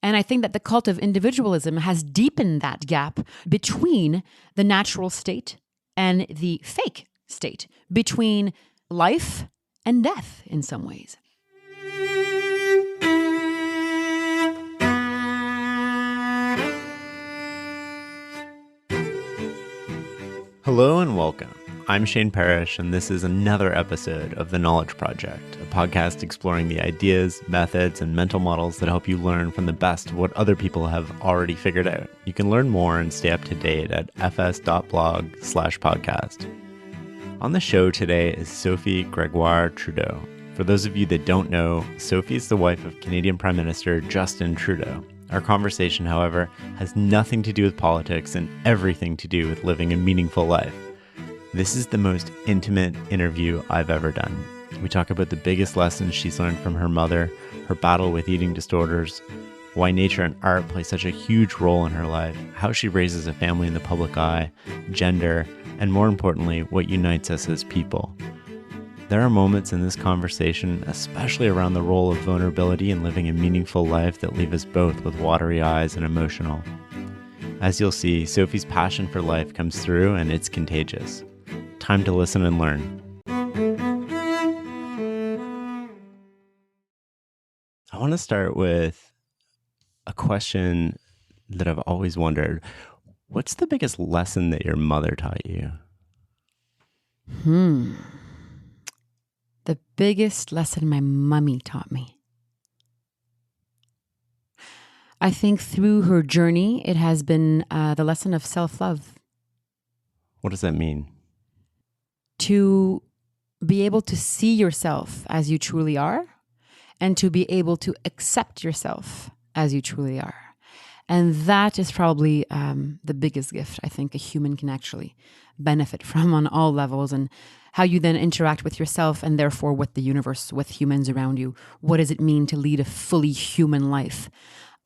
And I think that the cult of individualism has deepened that gap between the natural state and the fake state, between life and death in some ways. Hello and welcome. I'm Shane Parrish, and this is another episode of The Knowledge Project, a podcast exploring the ideas, methods, and mental models that help you learn from the best of what other people have already figured out. You can learn more and stay up to date at fs.blog/podcast. On the show today is Sophie Grégoire Trudeau. For those of you that don't know, Sophie is the wife of Canadian Prime Minister Justin Trudeau. Our conversation, however, has nothing to do with politics and everything to do with living a meaningful life. This is the most intimate interview I've ever done. We talk about the biggest lessons she's learned from her mother, her battle with eating disorders, why nature and art play such a huge role in her life, how she raises a family in the public eye, gender, and more importantly, what unites us as people. There are moments in this conversation, especially around the role of vulnerability in living a meaningful life, that leave us both with watery eyes and emotional. As you'll see, Sophie's passion for life comes through, and it's contagious. Time to listen and learn. I want to start with a question that I've always wondered. What's the biggest lesson that your mother taught you? The biggest lesson my mummy taught me. I think through her journey, it has been the lesson of self-love. What does that mean? To be able to see yourself as you truly are, and to be able to accept yourself as you truly are. And that is probably the biggest gift I think a human can actually benefit from on all levels, and how you then interact with yourself and therefore with the universe, with humans around you. What does it mean to lead a fully human life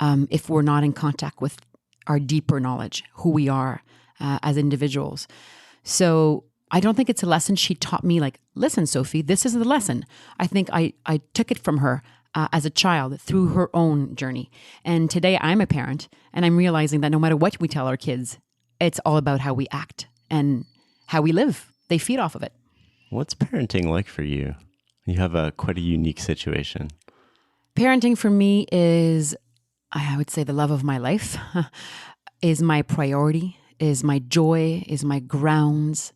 if we're not in contact with our deeper knowledge, who we are as individuals? So I don't think it's a lesson she taught me like, listen, Sophie, this is the lesson. I think I took it from her as a child through her own journey. And today I'm a parent, and I'm realizing that no matter what we tell our kids, it's all about how we act and how we live. They feed off of it. What's parenting like for you? You have quite a unique situation. Parenting for me is, I would say, the love of my life, is my priority, is my joy, is my grounds.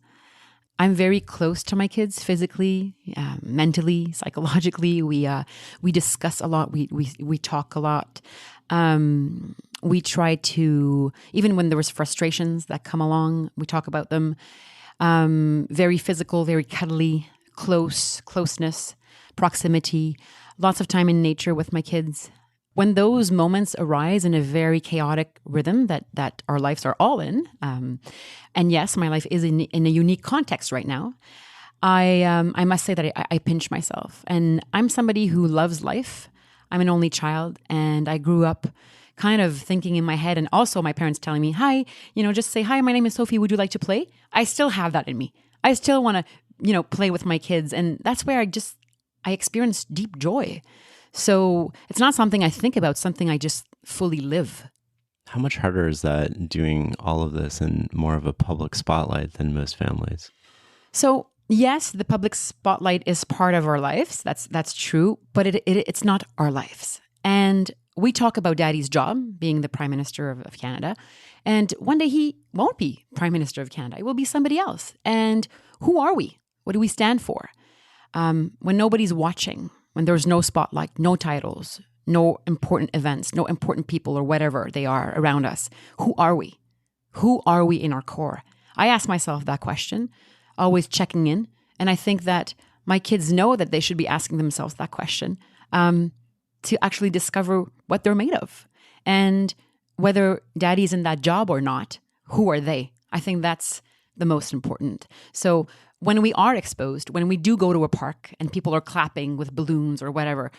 I'm very close to my kids physically, mentally, psychologically. We discuss a lot. We talk a lot. We try to, even when there was frustrations that come along, we talk about them. Very physical, very cuddly, closeness, proximity, lots of time in nature with my kids. When those moments arise in a very chaotic rhythm that our lives are all in, and yes, my life is in a unique context right now, I must say that I pinch myself. And I'm somebody who loves life. I'm an only child, and I grew up kind of thinking in my head, and also my parents telling me, hi, just say, hi, my name is Sophie, would you like to play? I still have that in me. I still want to, play with my kids. And that's where I experience deep joy. So it's not something I think about, something I just fully live. How much harder is that, doing all of this in more of a public spotlight than most families? So yes, the public spotlight is part of our lives. That's true, but it's not our lives. And we talk about Daddy's job, being the Prime Minister of Canada. And one day he won't be Prime Minister of Canada. It will be somebody else. And who are we? What do we stand for? When nobody's watching, when there's no spotlight, no titles, no important events, no important people or whatever they are around us, who are we? Who are we in our core? I ask myself that question, always checking in. And I think that my kids know that they should be asking themselves that question to actually discover what they're made of. And whether Daddy's in that job or not, who are they? I think that's the most important. So when we are exposed, when we do go to a park and people are clapping with balloons or whatever,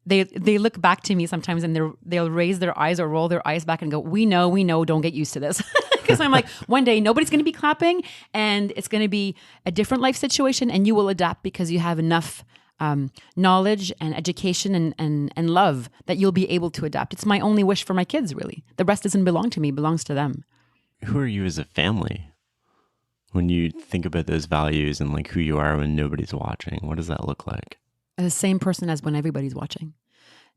they look back to me sometimes and they'll raise their eyes or roll their eyes back and go, we know, don't get used to this. Because I'm like, one day nobody's going to be clapping and it's going to be a different life situation, and you will adapt because you have enough knowledge and education and love that you'll be able to adapt. It's my only wish for my kids, really. The rest doesn't belong to me, it belongs to them. Who are you as a family? When you think about those values and like who you are when nobody's watching, what does that look like? The same person as when everybody's watching.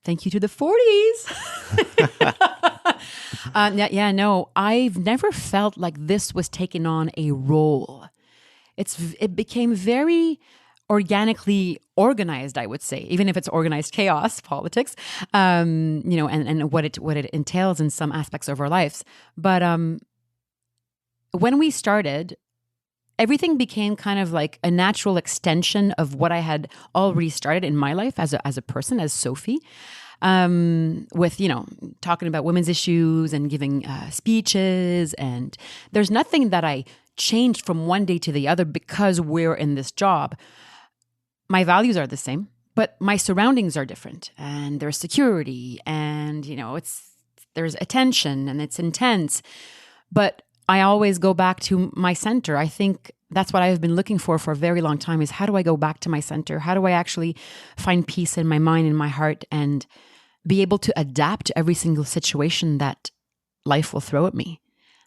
Thank you to the 40s. No, I've never felt like this was taking on a role. It became very organically organized, I would say, even if it's organized chaos, politics, and what it entails in some aspects of our lives. But when we started, everything became kind of like a natural extension of what I had already started in my life as a person, as Sophie, with, talking about women's issues and giving speeches. And there's nothing that I changed from one day to the other because we're in this job. My values are the same, but my surroundings are different. And there's security and, there's attention and it's intense. But I always go back to my center. I think that's what I've been looking for a very long time is how do I go back to my center? How do I actually find peace in my mind and my heart and be able to adapt to every single situation that life will throw at me?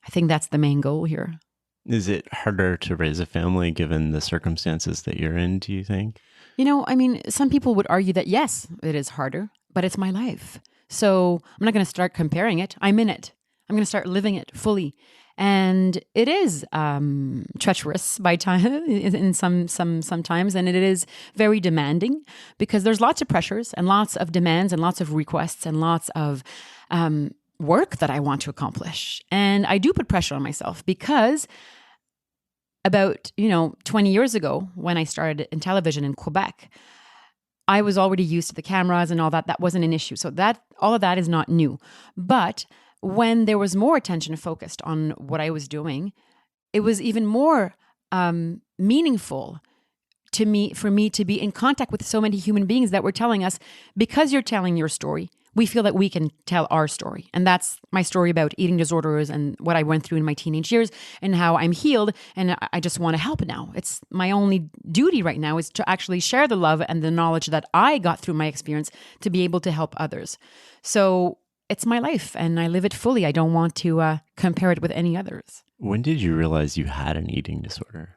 I think that's the main goal here. Is it harder to raise a family given the circumstances that you're in, do you think? Some people would argue that yes, it is harder, but it's my life. So I'm not going to start comparing it. I'm in it. I'm going to start living it fully. And it is treacherous by time in sometimes, and it is very demanding because there's lots of pressures and lots of demands and lots of requests and lots of work that I want to accomplish. And I do put pressure on myself because about 20 years ago when I started in television in Quebec, I was already used to the cameras and all that. That wasn't an issue. So all of that is not new. But when there was more attention focused on what I was doing, it was even more meaningful for me to be in contact with so many human beings that were telling us, because you're telling your story, we feel that we can tell our story. And that's my story about eating disorders and what I went through in my teenage years and how I'm healed. And I just want to help now. It's my only duty right now is to actually share the love and the knowledge that I got through my experience to be able to help others. So it's my life and I live it fully. I don't want to compare it with any others. When did you realize you had an eating disorder?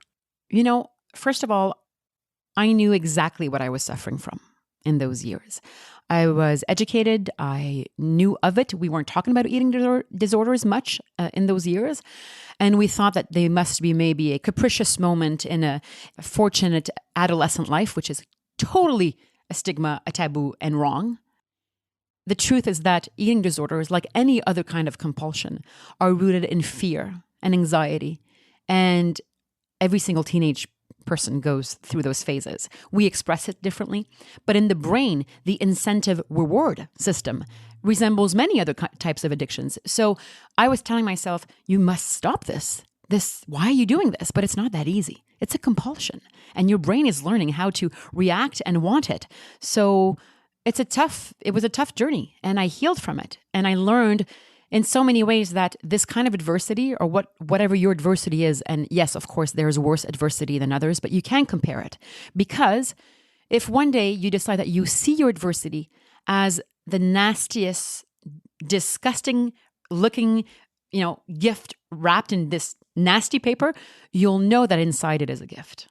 First of all, I knew exactly what I was suffering from in those years. I was educated. I knew of it. We weren't talking about eating disorders much in those years. And we thought that they must be maybe a capricious moment in a fortunate adolescent life, which is totally a stigma, a taboo, and wrong. The truth is that eating disorders, like any other kind of compulsion, are rooted in fear and anxiety. And every single teenage person goes through those phases. We express it differently, but in the brain, the incentive reward system resembles many other types of addictions. So I was telling myself, you must stop this. Why are you doing this? But it's not that easy. It's a compulsion, and your brain is learning how to react and want it. So it was a tough journey, and I healed from it. And I learned in so many ways that this kind of adversity, or whatever your adversity is, and yes, of course, there's worse adversity than others, but you can't compare it. Because if one day you decide that you see your adversity as the nastiest, disgusting looking, gift wrapped in this nasty paper, you'll know that inside it is a gift.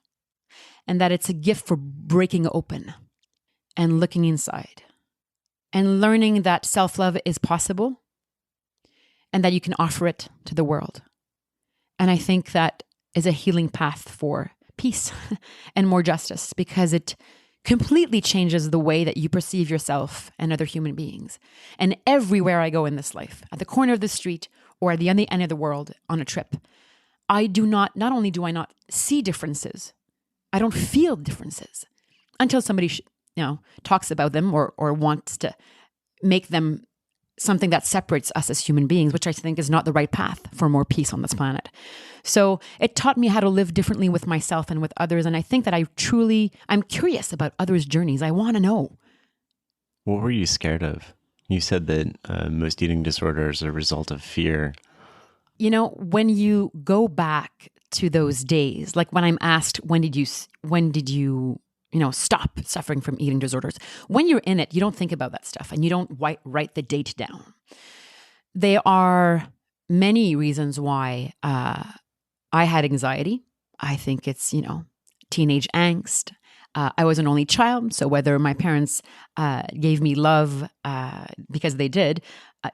And that it's a gift for breaking open and looking inside and learning that self-love is possible and that you can offer it to the world. And I think that is a healing path for peace and more justice, because it completely changes the way that you perceive yourself and other human beings. And everywhere I go in this life, at the corner of the street or at the end of the world on a trip, not only do I not see differences, I don't feel differences until somebody talks about them or wants to make them something that separates us as human beings, which I think is not the right path for more peace on this planet. So it taught me how to live differently with myself and with others. And I think that I'm curious about others' journeys. I want to know. What were you scared of? You said that most eating disorders are a result of fear. When you go back to those days, like when I'm asked, when did you stop suffering from eating disorders. When you're in it, you don't think about that stuff and you don't write the date down. There are many reasons why I had anxiety. I think it's, teenage angst. I was an only child, so whether my parents gave me love because they did,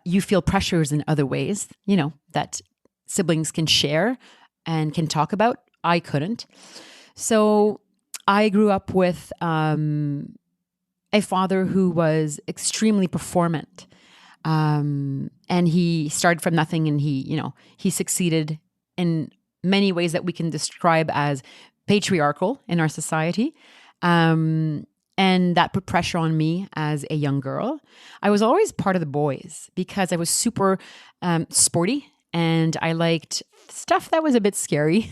you feel pressures in other ways, that siblings can share and can talk about. I couldn't. So I grew up with a father who was extremely performant. And he started from nothing, and he succeeded in many ways that we can describe as patriarchal in our society. And that put pressure on me as a young girl. I was always part of the boys because I was super sporty, and I liked stuff that was a bit scary,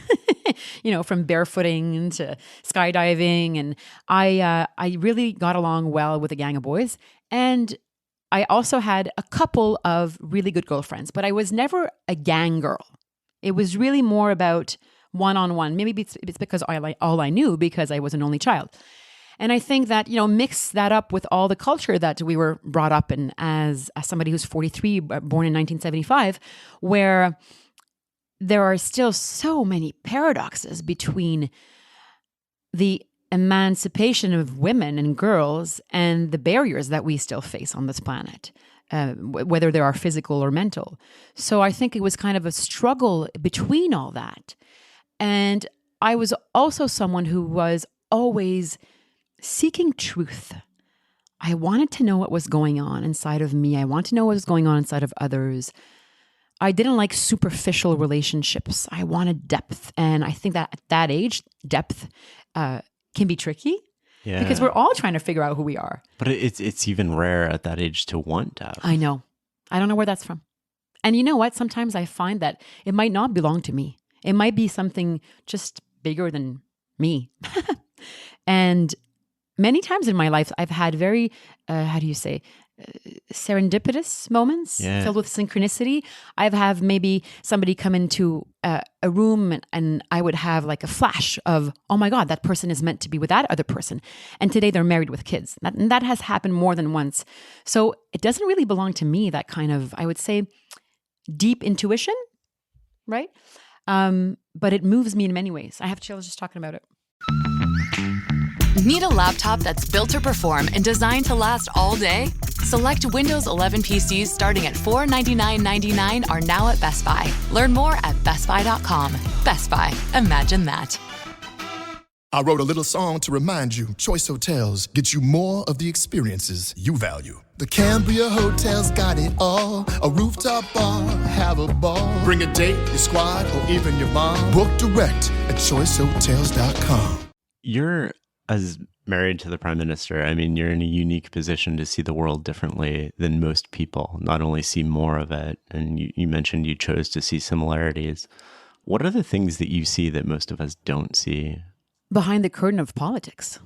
from barefooting to skydiving. And I really got along well with a gang of boys. And I also had a couple of really good girlfriends, but I was never a gang girl. It was really more about one-on-one. Maybe it's because all I knew, because I was an only child. And I think that, mix that up with all the culture that we were brought up in as somebody who's 43, born in 1975, where there are still so many paradoxes between the emancipation of women and girls and the barriers that we still face on this planet, whether they are physical or mental. So I think it was kind of a struggle between all that. And I was also someone who was always seeking truth. I wanted to know what was going on inside of me. I wanted to know what was going on inside of others. I didn't like superficial relationships. I wanted depth. And I think that at that age, depth can be tricky, because we're all trying to figure out who we are. But it's even rare at that age to want depth. I know. I don't know where that's from. And you know what? Sometimes I find that it might not belong to me. It might be something just bigger than me. And many times in my life, I've had very, serendipitous moments filled with synchronicity. I've had maybe somebody come into a room and I would have like a flash of, oh my God, that person is meant to be with that other person. And today they're married with kids. And that has happened more than once. So it doesn't really belong to me, that kind of, I would say, deep intuition, right? But it moves me in many ways. I have chills just talking about it. Need a laptop that's built to perform and designed to last all day? Select Windows 11 PCs starting at $499.99 are now at Best Buy. Learn more at bestbuy.com. Best Buy. Imagine that. I wrote a little song to remind you. Choice Hotels get you more of the experiences you value. The Cambria Hotel's got it all. A rooftop bar, have a ball. Bring a date, your squad, or even your mom. Book direct at choicehotels.com. You're, as married to the Prime Minister, I mean, you're in a unique position to see the world differently than most people, not only see more of it, and you mentioned you chose to see similarities. What are the things that you see that most of us don't see? Behind the curtain of politics.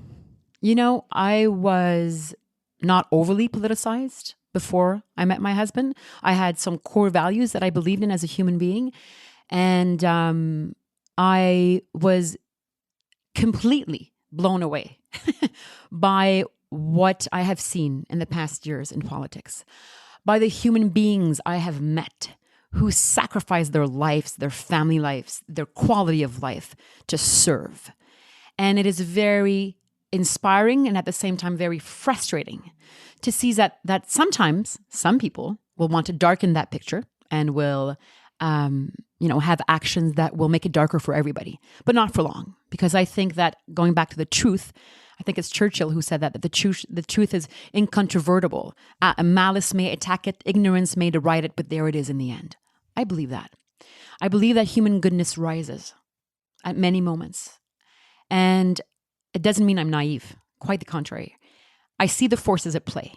I was not overly politicized before I met my husband. I had some core values that I believed in as a human being. And I was completely blown away by what I have seen in the past years in politics, by the human beings I have met who sacrifice their lives, their family lives, their quality of life to serve. And it is very inspiring and at the same time very frustrating to see that sometimes some people will want to darken that picture and will have actions that will make it darker for everybody, but not for long. Because I think that going back to the truth, I think it's Churchill who said that the truth is incontrovertible. Malice may attack it, ignorance may deride it, but there it is in the end. I believe that. I believe that human goodness rises at many moments. And it doesn't mean I'm naive. Quite the contrary. I see the forces at play.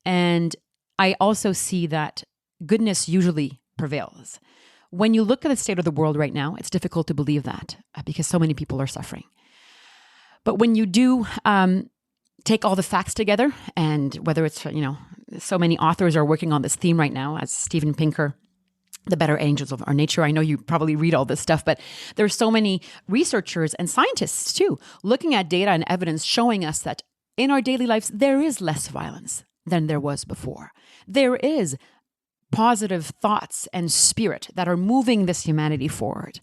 And I also see that goodness usually prevails. When you look at the state of the world right now, it's difficult to believe that because so many people are suffering. But when you do take all the facts together, and whether it's, so many authors are working on this theme right now, as Steven Pinker the better angels of our nature. I know you probably read all this stuff, but there's so many researchers and scientists too, looking at data and evidence showing us that in our daily lives, there is less violence than there was before. There is positive thoughts and spirit that are moving this humanity forward.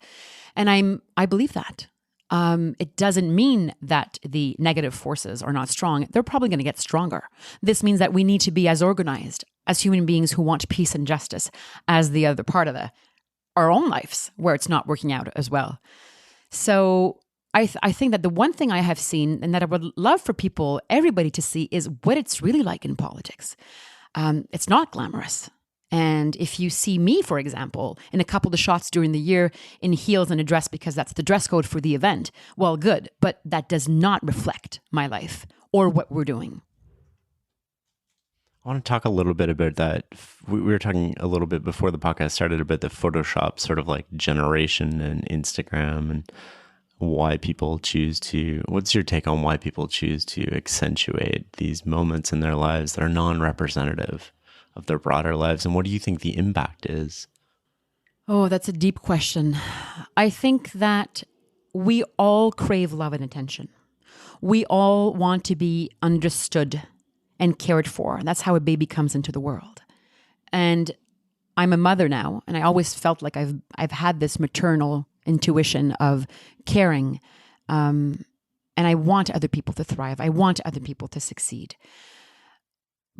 And I believe that. It doesn't mean that the negative forces are not strong. They're probably going to get stronger. This means that we need to be as organized as human beings who want peace and justice as the other part of our own lives where it's not working out as well. So I think that the one thing I have seen and that I would love for people, everybody to see is what it's really like in politics. It's not glamorous. And if you see me, for example, in a couple of shots during the year in heels and a dress because that's the dress code for the event, well, good. But that does not reflect my life or what we're doing. I want to talk a little bit about that. We were talking a little bit before the podcast started about the Photoshop sort of like generation and Instagram and why people choose to, what's your take on why people choose to accentuate these moments in their lives that are non-representative of their broader lives? And what do you think the impact is? Oh, that's a deep question. I think that we all crave love and attention. We all want to be understood and cared for. That's how a baby comes into the world. And I'm a mother now, and I always felt like I've had this maternal intuition of caring. And I want other people to thrive. I want other people to succeed.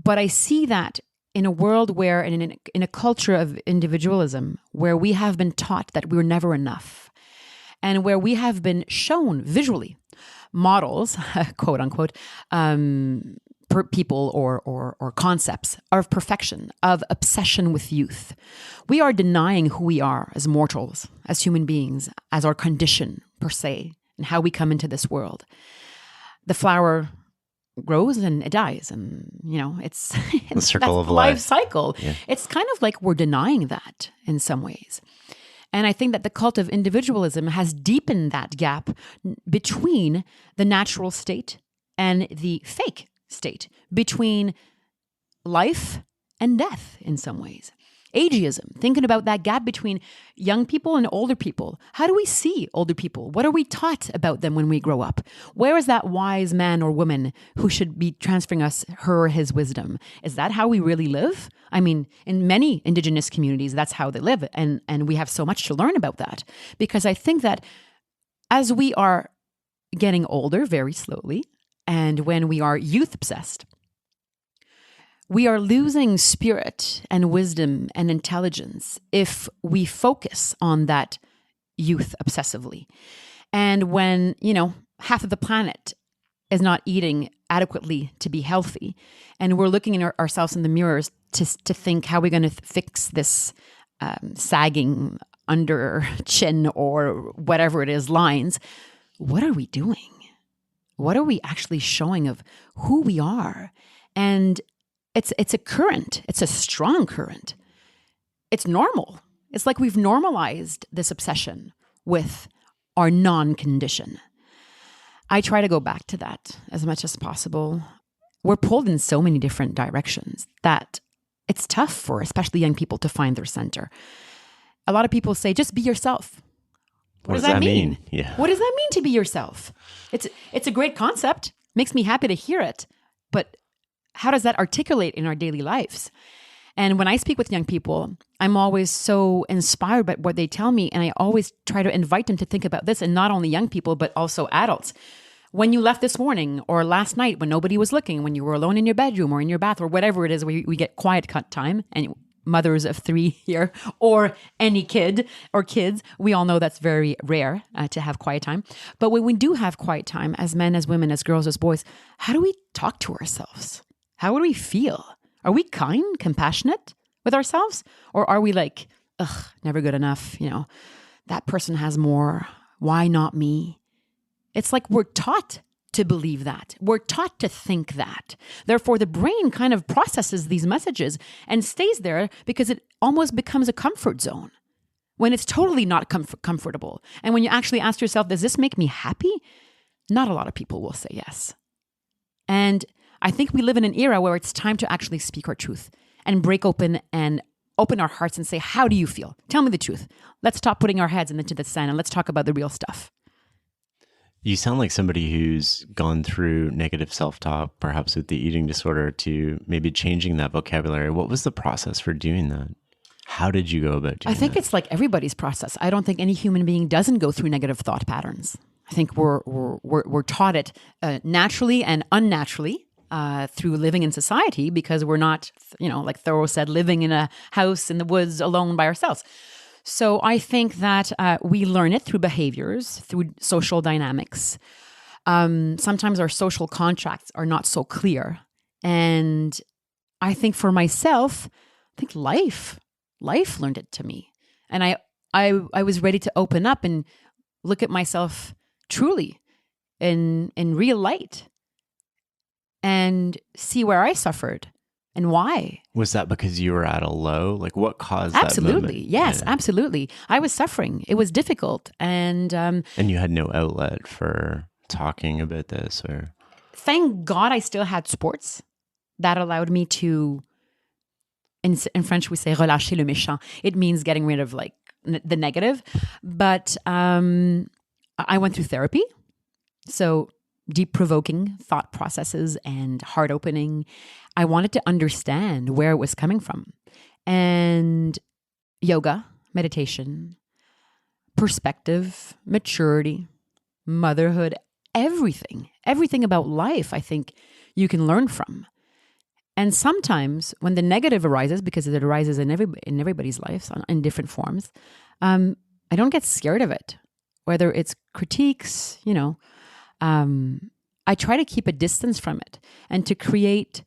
But I see that in a world where, in a culture of individualism, where we have been taught that we're never enough, and where we have been shown visually models, quote unquote, people or concepts of perfection, of obsession with youth, we are denying who we are as mortals, as human beings, as our condition per se, and how we come into this world. The flower grows and it dies, and it's the circle of life cycle. Yeah. It's kind of like we're denying that in some ways. And I think that the cult of individualism has deepened that gap between the natural state and the fake state, between life and death in some ways. Ageism, thinking about that gap between young people and older people. How do we see older people? What are we taught about them when we grow up? Where is that wise man or woman who should be transferring us her or his wisdom? Is that how we really live? I mean, in many Indigenous communities, that's how they live. And we have so much to learn about that. Because I think that as we are getting older very slowly, and when we are youth obsessed, we are losing spirit and wisdom and intelligence if we focus on that youth obsessively. And when, half of the planet is not eating adequately to be healthy, and we're looking at ourselves in the mirrors to think how we're going to fix this sagging under chin or whatever it is, lines, what are we doing? What are we actually showing of who we are? And it's a current. It's a strong current. It's normal. It's like we've normalized this obsession with our non-condition. I try to go back to that as much as possible. We're pulled in so many different directions that it's tough for especially young people to find their center. A lot of people say, just be yourself. What does that mean? Yeah. What does that mean to be yourself? It's a great concept. Makes me happy to hear it. But how does that articulate in our daily lives? And when I speak with young people, I'm always so inspired by what they tell me. And I always try to invite them to think about this, and not only young people, but also adults. When you left this morning or last night when nobody was looking, when you were alone in your bedroom or in your bath or whatever it is, we get quiet time, and mothers of 3 here, or any kid or kids, we all know that's very rare to have quiet time. But when we do have quiet time, as men, as women, as girls, as boys, how do we talk to ourselves? How do we feel? Are we kind, compassionate with ourselves? Or are we like, ugh, never good enough? That person has more. Why not me? It's like we're taught to believe that. We're taught to think that. Therefore, the brain kind of processes these messages and stays there because it almost becomes a comfort zone when it's totally not comfortable. And when you actually ask yourself, does this make me happy? Not a lot of people will say yes. And I think we live in an era where it's time to actually speak our truth and break open and open our hearts and say, how do you feel? Tell me the truth. Let's stop putting our heads into the sand and let's talk about the real stuff. You sound like somebody who's gone through negative self-talk, perhaps with the eating disorder, to maybe changing that vocabulary. What was the process for doing that? How did you go about doing I think that? it's like everybody's process. I don't think any human being doesn't go through negative thought patterns. I think we're taught it naturally and unnaturally through living in society, because we're not, like Thoreau said, living in a house in the woods alone by ourselves. So I think that we learn it through behaviors, through social dynamics. Sometimes our social contracts are not so clear. And I think for myself, I think life learned it to me. And I was ready to open up and look at myself truly in real light and see where I suffered and why. Was that because you were at a low? Like, what caused Absolutely. that moment? Yes, Yeah. absolutely. I was suffering. It was difficult. And And you had no outlet for talking about this, or? thank God I still had sports that allowed me to, in French we say relâcher le méchant. It means getting rid of like the negative. But I went through therapy. So deep provoking thought processes and heart opening. I wanted to understand where it was coming from. And yoga, meditation, perspective, maturity, motherhood, everything about life, I think you can learn from. And sometimes when the negative arises, because it arises in everybody's lives in different forms, I don't get scared of it. Whether it's critiques, I try to keep a distance from it and to create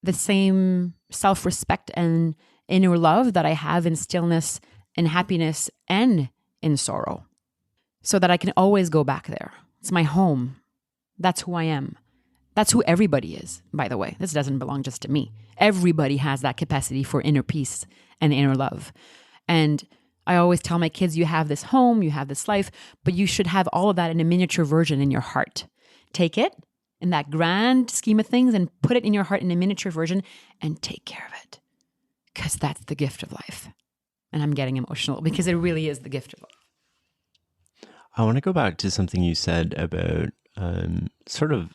the same self-respect and inner love that I have in stillness, in happiness, and in sorrow, so that I can always go back there. It's my home. That's who I am. That's who everybody is, by the way. This doesn't belong just to me. Everybody has that capacity for inner peace and inner love. And I always tell my kids, you have this home, you have this life, but you should have all of that in a miniature version in your heart. Take it in that grand scheme of things and put it in your heart in a miniature version and take care of it. Because that's the gift of life. And I'm getting emotional because it really is the gift of life. I want to go back to something you said about sort of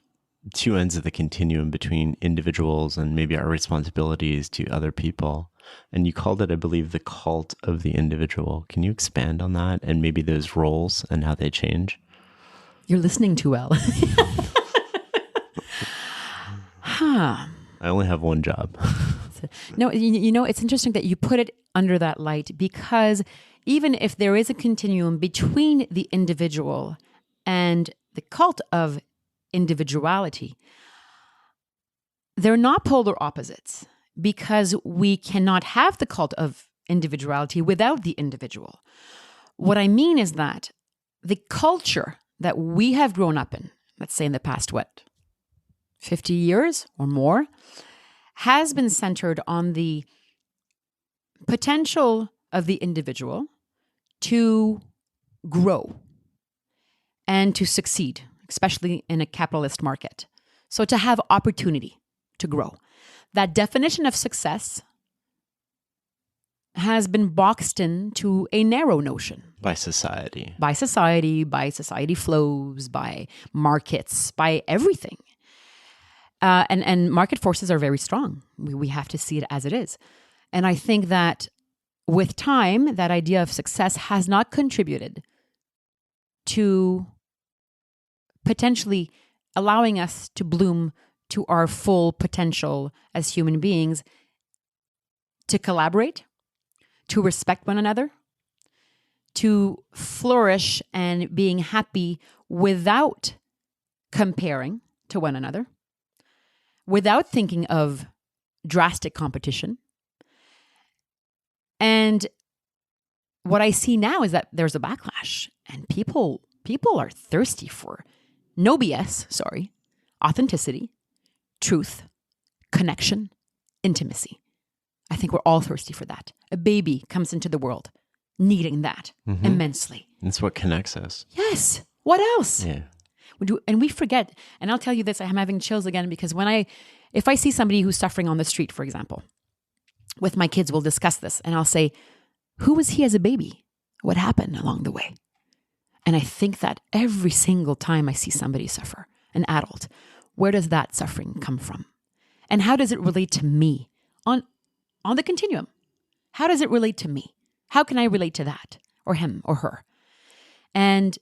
two ends of the continuum between individuals and maybe our responsibilities to other people. And you called it, I believe, the cult of the individual. Can you expand on that and maybe those roles and how they change? You're listening too well. I only have one job. No, it's interesting that you put it under that light, because even if there is a continuum between the individual and the cult of individuality, they're not polar opposites, because we cannot have the cult of individuality without the individual. What I mean is that the culture that we have grown up in, let's say in the past, 50 years or more, has been centered on the potential of the individual to grow and to succeed, especially in a capitalist market. So to have opportunity to grow. That definition of success has been boxed into a narrow notion. By society. By society flows, by markets, by everything. And market forces are very strong. We have to see it as it is. And I think that with time, that idea of success has not contributed to potentially allowing us to bloom to our full potential as human beings, to collaborate, to respect one another, to flourish and being happy without comparing to one another, without thinking of drastic competition. And what I see now is that there's a backlash, and people are thirsty for no BS, authenticity, truth, connection, intimacy. I think we're all thirsty for that. A baby comes into the world needing that immensely. That's what connects us. Yes. What else? Yeah. And we forget, and I'll tell you this, I'm having chills again, because if I see somebody who's suffering on the street, for example, with my kids, we'll discuss this and I'll say, who was he as a baby? What happened along the way? And I think that every single time I see somebody suffer, an adult, where does that suffering come from? And how does it relate to me on the continuum? How does it relate to me? How can I relate to that or him or her? And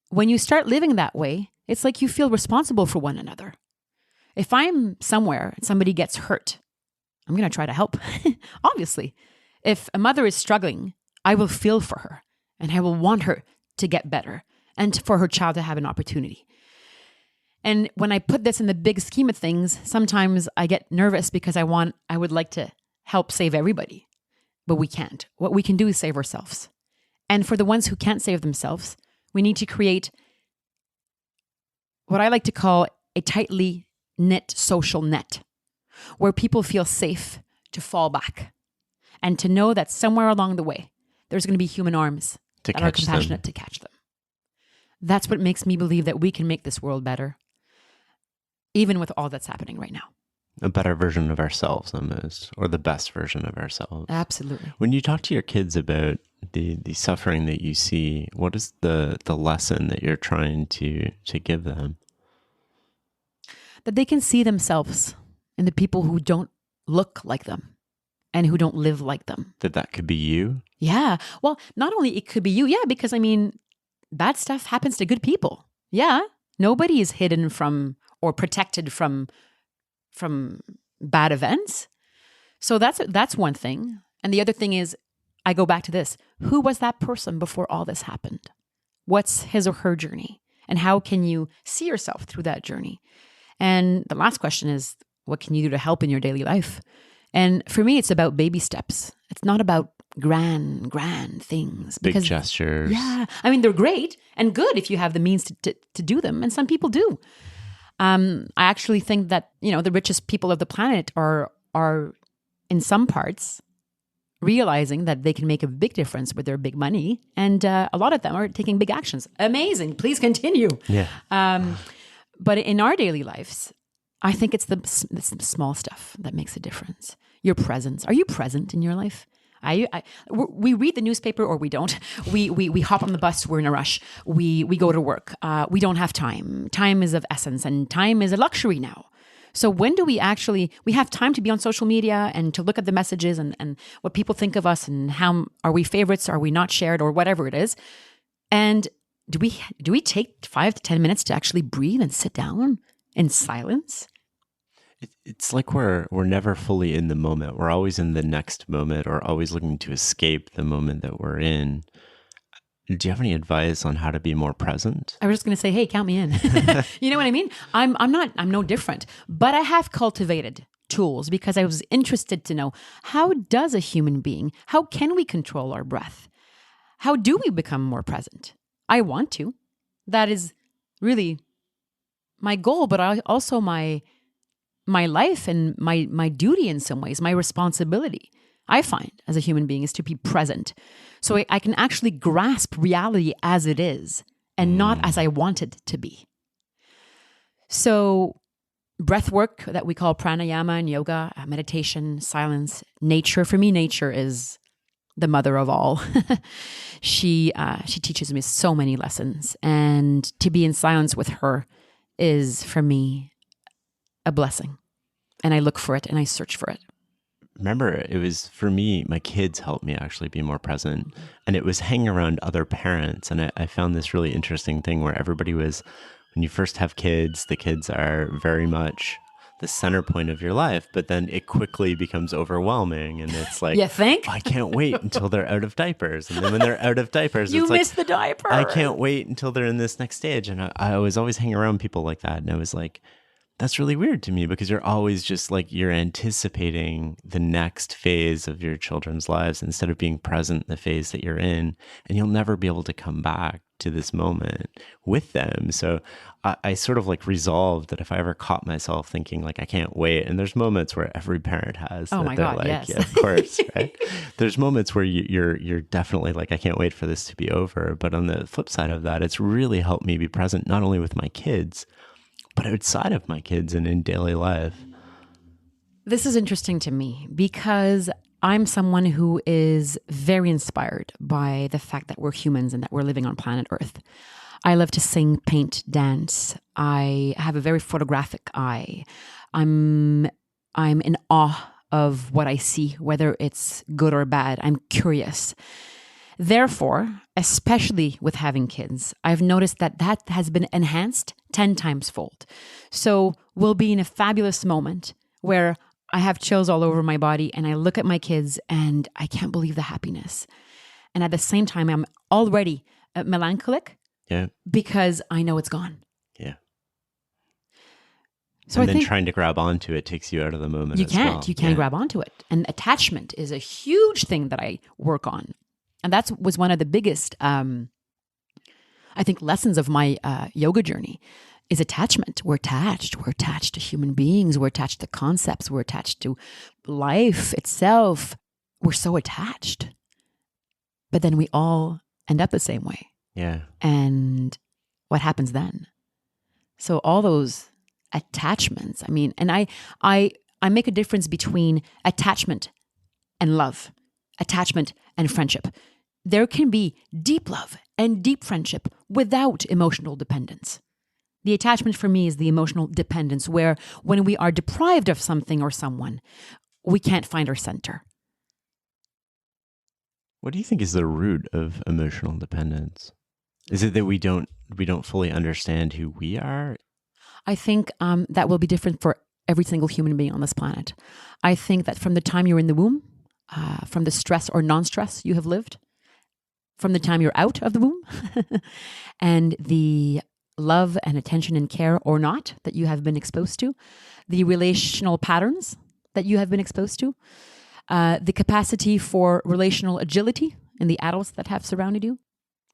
when you start living that way, it's like you feel responsible for one another. If I'm somewhere and somebody gets hurt, I'm going to try to help, obviously. If a mother is struggling, I will feel for her and I will want her to get better and for her child to have an opportunity. And when I put this in the big scheme of things, sometimes I get nervous because I would like to help save everybody, but we can't. What we can do is save ourselves. And for the ones who can't save themselves, we need to create what I like to call a tightly knit social net where people feel safe to fall back and to know that somewhere along the way, there's going to be human arms that are compassionate to catch them. That's what makes me believe that we can make this world better, even with all that's happening right now. A better version of ourselves almost, or the best version of ourselves. Absolutely. When you talk to your kids about the suffering that you see, what is the lesson that you're trying to give them? That they can see themselves in the people who don't look like them and who don't live like them. That could be you? Yeah. Well, not only it could be you, yeah, because I mean, bad stuff happens to good people. Yeah. Nobody is hidden from or protected from bad events. So that's one thing. And the other thing is, I go back to this. Who was that person before all this happened? What's his or her journey? And how can you see yourself through that journey? And the last question is, what can you do to help in your daily life? And for me, it's about baby steps. It's not about grand things. Big gestures. Yeah. I mean, they're great and good if you have the means to do them. And some people do. I actually think that, the richest people of the planet are in some parts realizing that they can make a big difference with their big money. And a lot of them are taking big actions. Amazing. Please continue. Yeah. But in our daily lives, I think it's the small stuff that makes a difference. Your presence. Are you present in your life? We read the newspaper or we don't. We hop on the bus. We're in a rush. We go to work. We don't have time. Time is of essence, and time is a luxury now. So when do we have time to be on social media and to look at the messages and what people think of us and how are we favorites? Are we not shared or whatever it is? And do we take 5 to 10 minutes to actually breathe and sit down in silence? It's like we're never fully in the moment. We're always in the next moment or always looking to escape the moment that we're in. Do you have any advice on how to be more present? I was just going to say, hey, count me in. You know what I mean? I'm no different, but I have cultivated tools because I was interested to know, how does a human being, how can we control our breath? How do we become more present? I want to. That is really my goal, but also my life and my duty in some ways, my responsibility, I find as a human being, is to be present. So I can actually grasp reality as it is and not as I want it to be. So breath work that we call pranayama and yoga, meditation, silence, nature. For me, nature is the mother of all. She teaches me so many lessons, and to be in silence with her is, for me, a blessing. And I look for it and I search for it. Remember, it was, for me, my kids helped me actually be more present. And it was hanging around other parents. And I found this really interesting thing where everybody was, when you first have kids, the kids are very much the center point of your life, but then it quickly becomes overwhelming. And it's like, you think? I can't wait until they're out of diapers. And then when they're out of diapers, you it's miss like, the diaper. I can't wait until they're in this next stage. And I was always hanging around people like that. And I was like, that's really weird to me, because you're always just like, you're anticipating the next phase of your children's lives instead of being present in the phase that you're in, and you'll never be able to come back to this moment with them. So I sort of like resolved that if I ever caught myself thinking like, I can't wait, and there's moments where every parent has. Oh my God, like, yes. Yeah, of course, right? There's moments where you're definitely like, I can't wait for this to be over. But on the flip side of that, it's really helped me be present, not only with my kids, but outside of my kids and in daily life. This is interesting to me because I'm someone who is very inspired by the fact that we're humans and that we're living on planet Earth. I love to sing, paint, dance. I have a very photographic eye. I'm in awe of what I see, whether it's good or bad. I'm curious. Therefore, especially with having kids, I've noticed that that has been enhanced 10 times fold. So we'll be in a fabulous moment where I have chills all over my body and I look at my kids and I can't believe the happiness. And at the same time, I'm already melancholic because I know it's gone. Yeah. So and I then think trying to grab onto it takes you out of the moment. You can't grab onto it. And attachment is a huge thing that I work on. And that was one of the biggest, I think, lessons of my yoga journey is attachment. We're attached. We're attached to human beings. We're attached to concepts. We're attached to life itself. We're so attached. But then we all end up the same way. Yeah. And what happens then? So all those attachments, I mean, and I make a difference between attachment and love, attachment and friendship. There can be deep love and deep friendship without emotional dependence. The attachment for me is the emotional dependence where when we are deprived of something or someone, we can't find our center. What do you think is the root of emotional dependence? Is it that we don't fully understand who we are? I think that will be different for every single human being on this planet. I think that from the time you're in the womb, from the stress or non-stress you have lived, from the time you're out of the womb, and the love and attention and care or not that you have been exposed to, the relational patterns that you have been exposed to, the capacity for relational agility in the adults that have surrounded you.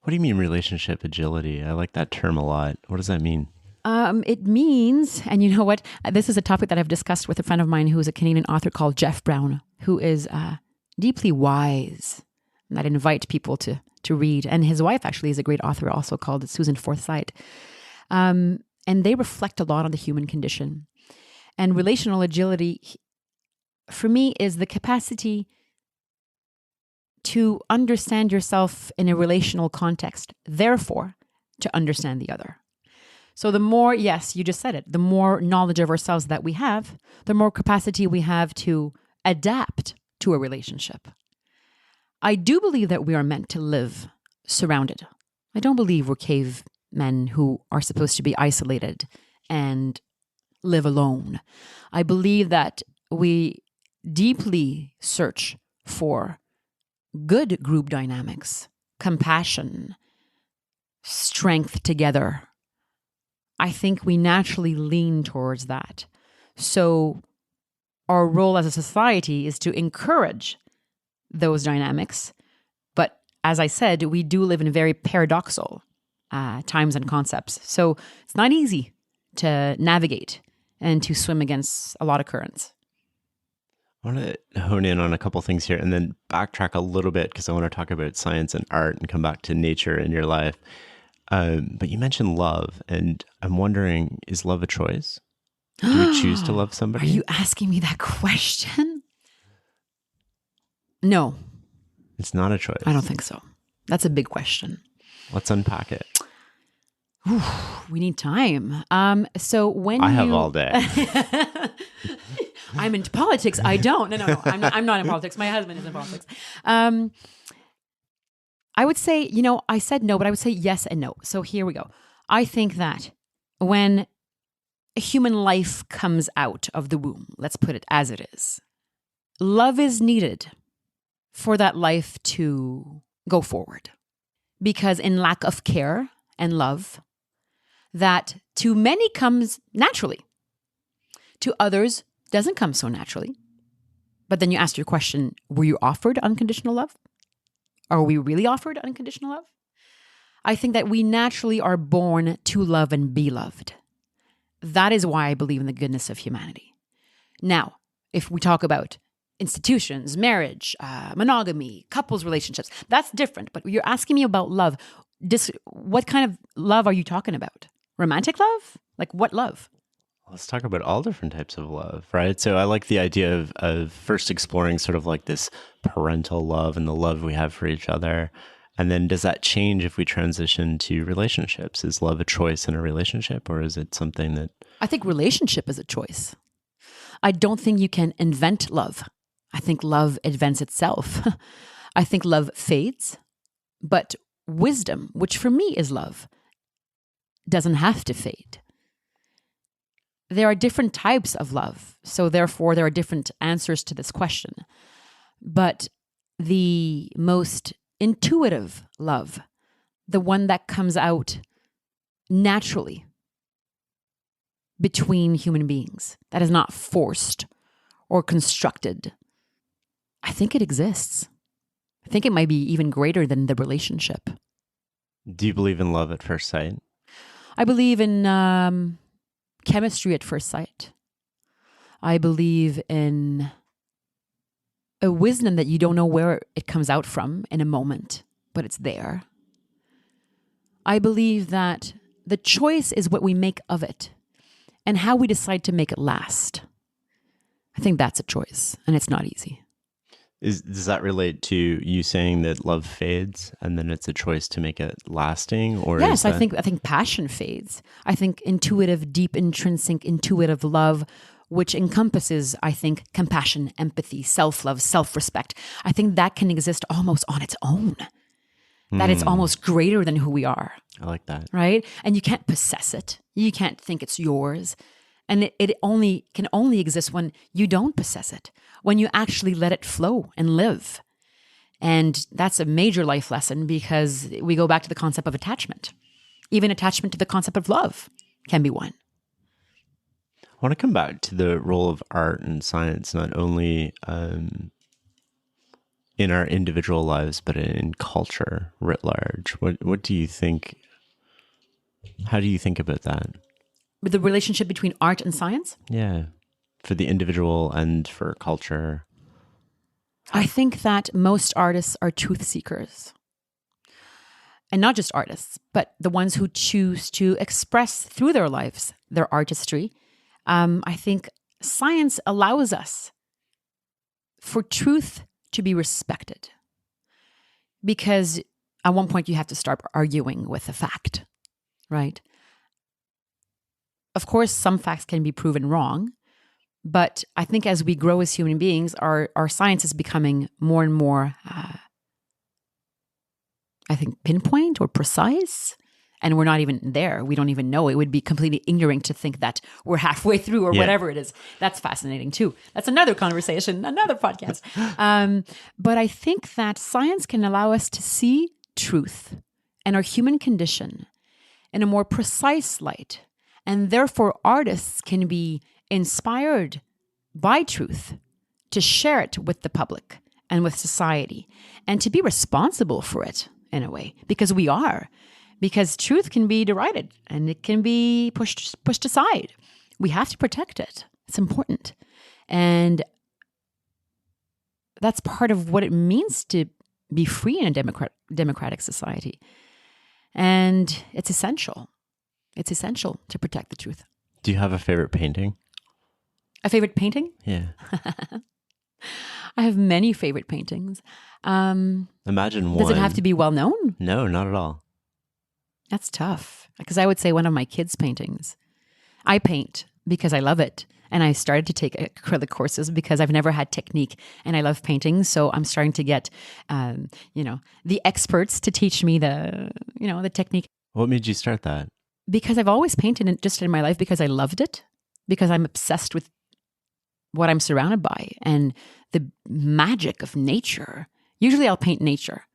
What do you mean relationship agility? I like that term a lot. What does that mean? It means, and you know what? This is a topic that I've discussed with a friend of mine who is a Canadian author called Jeff Brown, who is deeply wise. And I'd invite people to read. And his wife actually is a great author also called Susan Forsythe. And they reflect a lot on the human condition. And relational agility, for me, is the capacity to understand yourself in a relational context, therefore, to understand the other. So the more, yes, you just said it, the more knowledge of ourselves that we have, the more capacity we have to adapt to a relationship. I do believe that we are meant to live surrounded. I don't believe we're cavemen who are supposed to be isolated and live alone. I believe that we deeply search for good group dynamics, compassion, strength together. I think we naturally lean towards that. So our role as a society is to encourage those dynamics. But as I said, we do live in very paradoxical times and concepts. So it's not easy to navigate and to swim against a lot of currents. I want to hone in on a couple things here and then backtrack a little bit because I want to talk about science and art and come back to nature in your life. But you mentioned love, and I'm wondering, is love a choice? Do we choose to love somebody? Are you asking me that question? No. It's not a choice. I don't think so. That's a big question. Let's unpack it. We need time. So when I have all day. I'm into politics. I don't. No. I'm not in politics. My husband is in politics. I would say, I said no, but I would say yes and no. So here we go. I think that when a human life comes out of the womb, let's put it as it is, love is needed for that life to go forward. Because in lack of care and love, that to many comes naturally. To others, doesn't come so naturally. But then you ask your question, were you offered unconditional love? Are we really offered unconditional love? I think that we naturally are born to love and be loved. That is why I believe in the goodness of humanity. Now, if we talk about institutions, marriage, monogamy, couples relationships, that's different. But you're asking me about love. What kind of love are you talking about? Romantic love? Like what love? Let's talk about all different types of love, right? So I like the idea of first exploring sort of like this parental love and the love we have for each other. And then does that change if we transition to relationships? Is love a choice in a relationship, or is it something that... I think relationship is a choice. I don't think you can invent love. I think love invents itself. I think love fades, but wisdom, which for me is love, doesn't have to fade. There are different types of love, so therefore there are different answers to this question. But the most intuitive love, the one that comes out naturally between human beings, that is not forced or constructed, I think it exists. I think it might be even greater than the relationship. Do you believe in love at first sight? I believe in chemistry at first sight. I believe in a wisdom that you don't know where it comes out from in a moment, but it's there. I believe that the choice is what we make of it and how we decide to make it last. I think that's a choice, and it's not easy. Does that relate to you saying that love fades and then it's a choice to make it lasting? Or yes, I think passion fades. I think intuitive, deep, intrinsic, intuitive love, which encompasses, I think, compassion, empathy, self-love, self-respect. I think that can exist almost on its own. That it's almost greater than who we are. I like that. Right? And you can't possess it. You can't think it's yours. And it only can only exist when you don't possess it, when you actually let it flow and live. And that's a major life lesson because we go back to the concept of attachment. Even attachment to the concept of love can be one. I want to come back to the role of art and science, not only in our individual lives, but in culture writ large. What do you think? How do you think about that? With the relationship between art and science? Yeah, for the individual and for culture. I think that most artists are truth seekers. And not just artists, but the ones who choose to express through their lives their artistry. I think science allows us for truth to be respected. Because at one point you have to start arguing with a fact, right? Of course, some facts can be proven wrong, but I think as we grow as human beings, our science is becoming more and more, I think, pinpoint or precise, and we're not even there. We don't even know. It would be completely ignorant to think that we're halfway through or whatever it is. That's fascinating too. That's another conversation, another podcast. But I think that science can allow us to see truth and our human condition in a more precise light. And therefore, artists can be inspired by truth to share it with the public and with society and to be responsible for it in a way, because we are. Because truth can be derided and it can be pushed aside. We have to protect it. It's important. And that's part of what it means to be free in a democratic society. And it's essential. It's essential to protect the truth. Do you have a favorite painting? A favorite painting? Yeah. I have many favorite paintings. Imagine one. Does it have to be well known? No, not at all. That's tough. Because I would say one of my kids' paintings. I paint because I love it. And I started to take acrylic courses because I've never had technique and I love painting. So I'm starting to get, the experts to teach me the technique. What made you start that? Because I've always painted just in my life because I loved it, because I'm obsessed with what I'm surrounded by and the magic of nature. Usually I'll paint nature.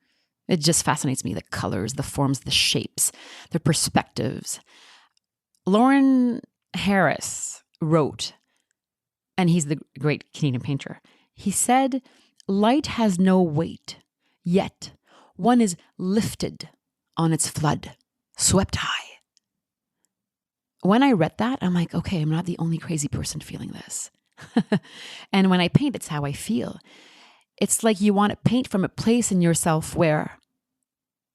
It just fascinates me, the colors, the forms, the shapes, the perspectives. Lauren Harris wrote, and he's the great Canadian painter, he said, "Light has no weight, yet one is lifted on its flood, swept high." When I read that, I'm like, okay, I'm not the only crazy person feeling this. And when I paint, it's how I feel. It's like you want to paint from a place in yourself where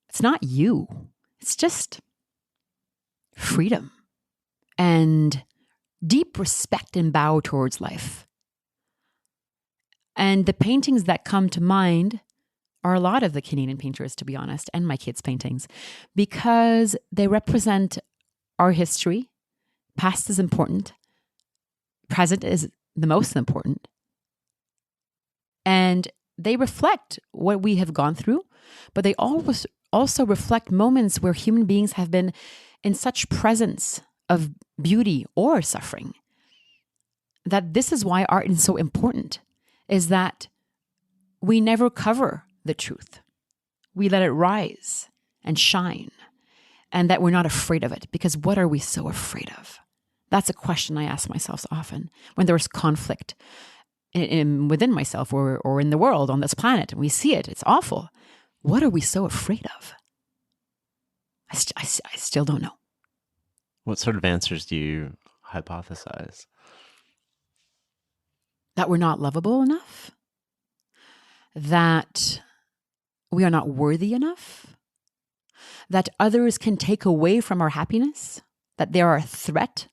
it's not you. It's just freedom and deep respect and bow towards life. And the paintings that come to mind are a lot of the Canadian painters, to be honest, and my kids' paintings, because they represent our history. Past is important. Present is the most important. And they reflect what we have gone through, but they always also reflect moments where human beings have been in such presence of beauty or suffering. That this is why art is so important, is that we never cover the truth. We let it rise and shine, and that we're not afraid of it, because what are we so afraid of? That's a question I ask myself often when there's conflict within myself or in the world, on this planet, and we see it. It's awful. What are we so afraid of? I still don't know. What sort of answers do you hypothesize? That we're not lovable enough? That we are not worthy enough? That others can take away from our happiness? That they are a threat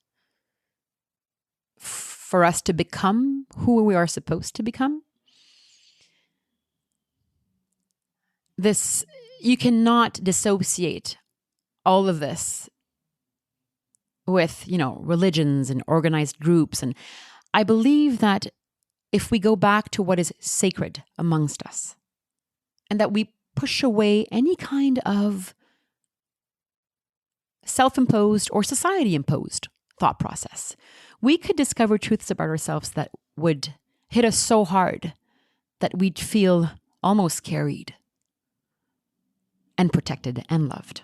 for us to become who we are supposed to become? You cannot dissociate all of this with, religions and organized groups. And I believe that if we go back to what is sacred amongst us, and that we push away any kind of self-imposed or society-imposed thought process, we could discover truths about ourselves that would hit us so hard that we'd feel almost carried and protected and loved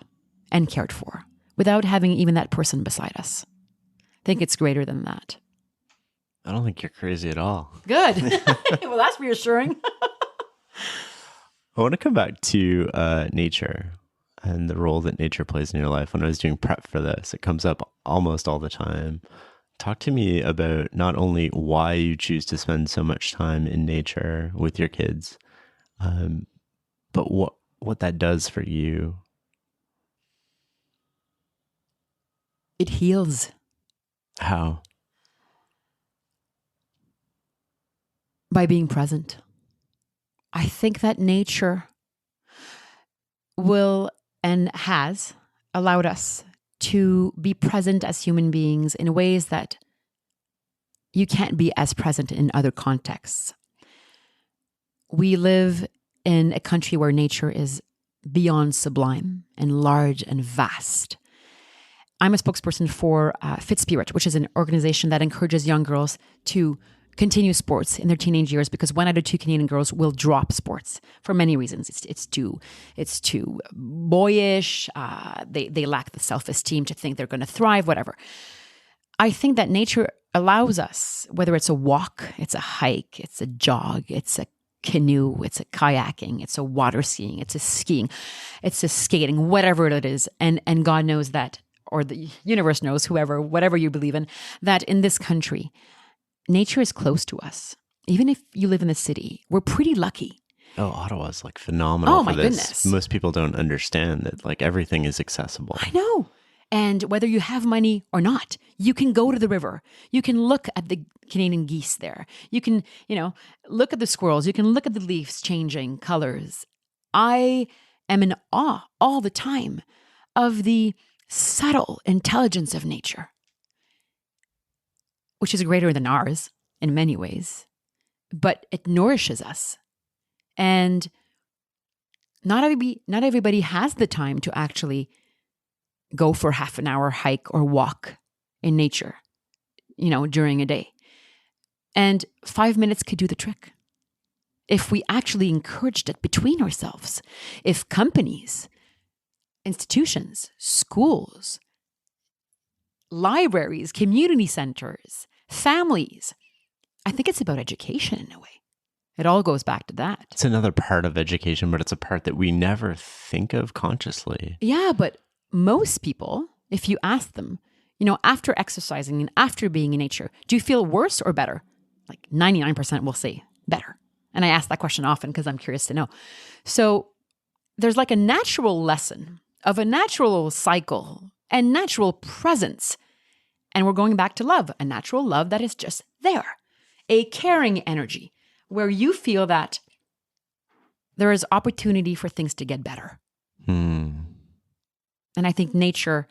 and cared for without having even that person beside us. I think it's greater than that. I don't think you're crazy at all. Good. Well, that's reassuring. I want to come back to nature and the role that nature plays in your life. When I was doing prep for this, it comes up almost all the time. Talk to me about not only why you choose to spend so much time in nature with your kids, but what that does for you. It heals. How? By being present. I think that nature will and has allowed us to be present as human beings in ways that you can't be as present in other contexts. We live in a country where nature is beyond sublime and large and vast. I'm a spokesperson for Fit Spirit, which is an organization that encourages young girls to continue sports in their teenage years, because 1 out of 2 Canadian girls will drop sports for many reasons. It's too boyish. They lack the self-esteem to think they're going to thrive, whatever. I think that nature allows us, whether it's a walk, it's a hike, it's a jog, it's a canoe, it's a kayaking, it's a water skiing, it's a skiing, it's a skating, whatever it is. And God knows that, or the universe knows, whatever you believe in, that in this country, nature is close to us. Even if you live in the city, we're pretty lucky. Oh, Ottawa's like phenomenal for this. Goodness. Most people don't understand that like everything is accessible. I know. And whether you have money or not, you can go to the river. You can look at the Canadian geese there. You can, look at the squirrels. You can look at the leaves changing colors. I am in awe all the time of the subtle intelligence of nature, which is greater than ours in many ways, but it nourishes us. And not everybody has the time to actually go for half an hour hike or walk in nature, during a day. And 5 minutes could do the trick. If we actually encouraged it between ourselves, if companies, institutions, schools, libraries, community centers, families, I think it's about education in a way. It all goes back to that. It's another part of education, but it's a part that we never think of consciously. Yeah, but most people, if you ask them, after exercising and after being in nature, do you feel worse or better? Like 99% will say better. And I ask that question often because I'm curious to know. So there's like a natural lesson of a natural cycle and natural presence And we're going back to love, a natural love that is just there, a caring energy where you feel that there is opportunity for things to get better. And I think nature